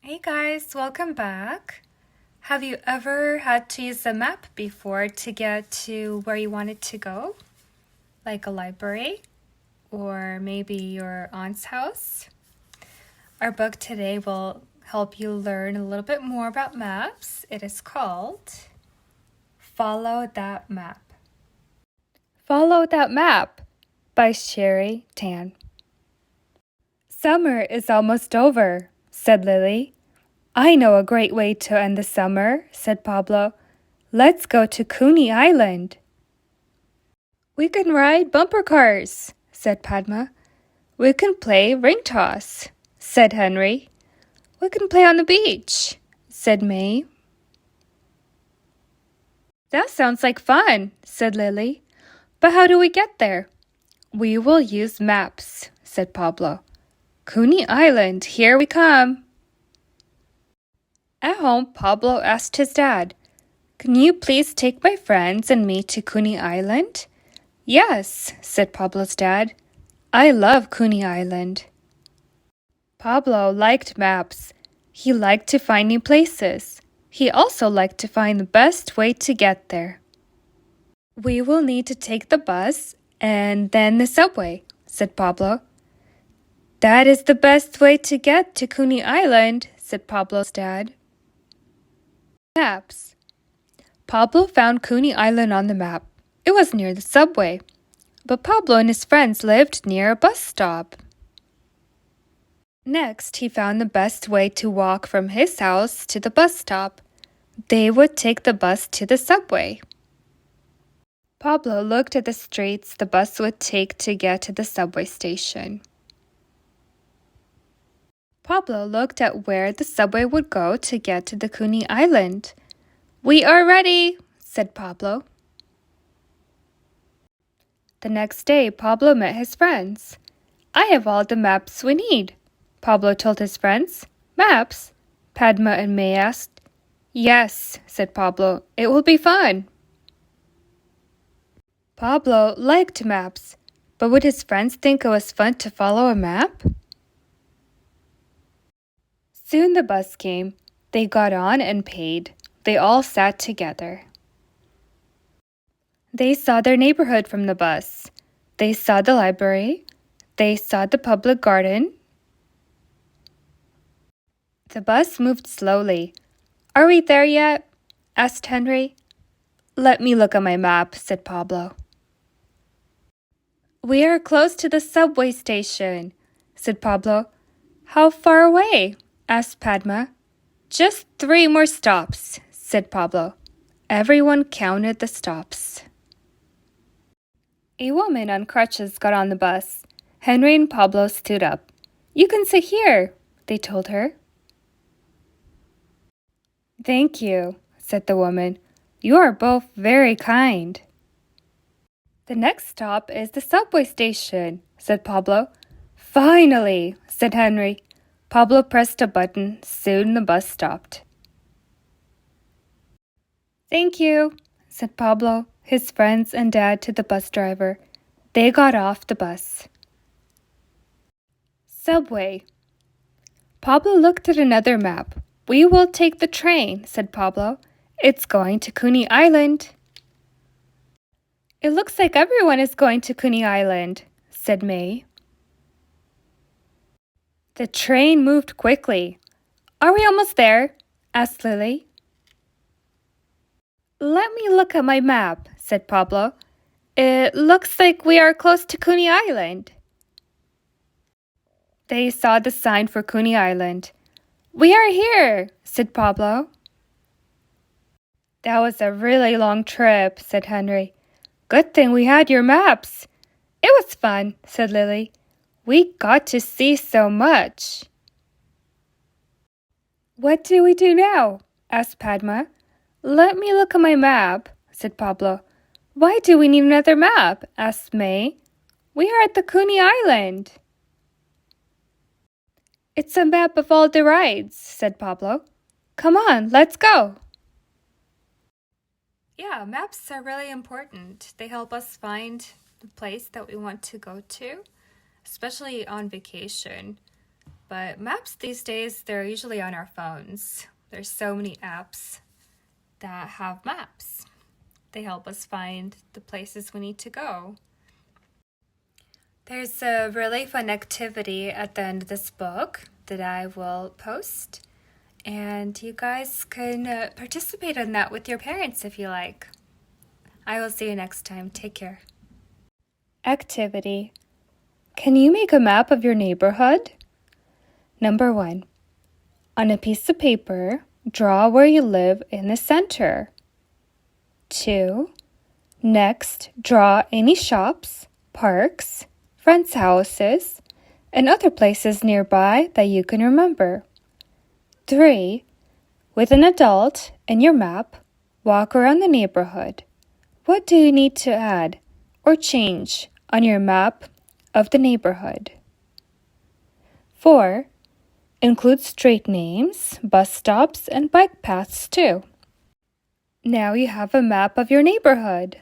Hey guys, welcome back. Have you ever had to use a map before to get to where you wanted to go? Like a library or maybe your aunt's house? Our book today will help you learn a little bit more about maps. It is called Follow That Map. Follow That Map by Sherry Tan. Summer is almost over, said Lily. I know a great way to end the summer, said Pablo. Let's go to Cooney Island. We can ride bumper cars, said Padma. We can play ring toss, said Henry. We can play on the beach, said May. That sounds like fun, said Lily. But how do we get there? We will use maps, said Pablo. Cooney Island, here we come. At home, Pablo asked his dad, Can you please take my friends and me to Cooney Island? Yes, said Pablo's dad. I love Cooney Island. Pablo liked maps. He liked to find new places. He also liked to find the best way to get there. We will need to take the bus and then the subway, said Pablo. That is the best way to get to Cooney Island, said Pablo's dad. Maps. Pablo found Cooney Island on the map. It was near the subway. But Pablo and his friends lived near a bus stop. Next, he found the best way to walk from his house to the bus stop. They would take the bus to the subway. Pablo looked at the streets the bus would take to get to the subway station. Pablo looked at where the subway would go to get to the Cooney Island. We are ready, said Pablo. The next day, Pablo met his friends. I have all the maps we need, Pablo told his friends. Maps? Padma and May asked. Yes, said Pablo. It will be fun. Pablo liked maps, but would his friends think it was fun to follow a map? Soon the bus came. They got on and paid. They all sat together. They saw their neighborhood from the bus. They saw the library. They saw the public garden. The bus moved slowly. Are we there yet? Asked Henry. Let me look at my map, said Pablo. We are close to the subway station, said Pablo. How far away? Asked Padma. Just 3 more stops, said Pablo. Everyone counted the stops. A woman on crutches got on the bus. Henry and Pablo stood up. You can sit here, they told her. Thank you, said the woman. You are both very kind. The next stop is the subway station, said Pablo. Finally, said Henry. Pablo pressed a button. Soon the bus stopped. Thank you, said Pablo, his friends and dad to the bus driver. They got off the bus. Subway. Pablo looked at another map. We will take the train, said Pablo. It's going to Cooney Island. It looks like everyone is going to Cooney Island, said May. The train moved quickly. Are we almost there? Asked Lily. Let me look at my map, said Pablo. It looks like we are close to Cooney Island. They saw the sign for Cooney Island. We are here, said Pablo. That was a really long trip, said Henry. Good thing we had your maps. It was fun, said Lily. We got to see so much. What do we do now? Asked Padma. Let me look at my map, said Pablo. Why do we need another map? Asked May. We are at the Cooney Island. It's a map of all the rides, said Pablo. Come on, let's go. Yeah, maps are really important. They help us find the place that we want to go to, especially on vacation. But maps these days, they're usually on our phones. There's so many apps that have maps. They help us find the places we need to go. There's a really fun activity at the end of this book that I will post, and you guys can participate in that with your parents if you like. I will see you next time. Take care. Activity. Can you make a map of your neighborhood? Number 1. On a piece of paper, draw where you live in the center. 2. Next, draw any shops, parks, friends' houses, and other places nearby that you can remember. 3. With an adult and your map, walk around the neighborhood. What do you need to add or change on your map of the neighborhood? 4. Include street names, bus stops, and bike paths too. Now you have a map of your neighborhood.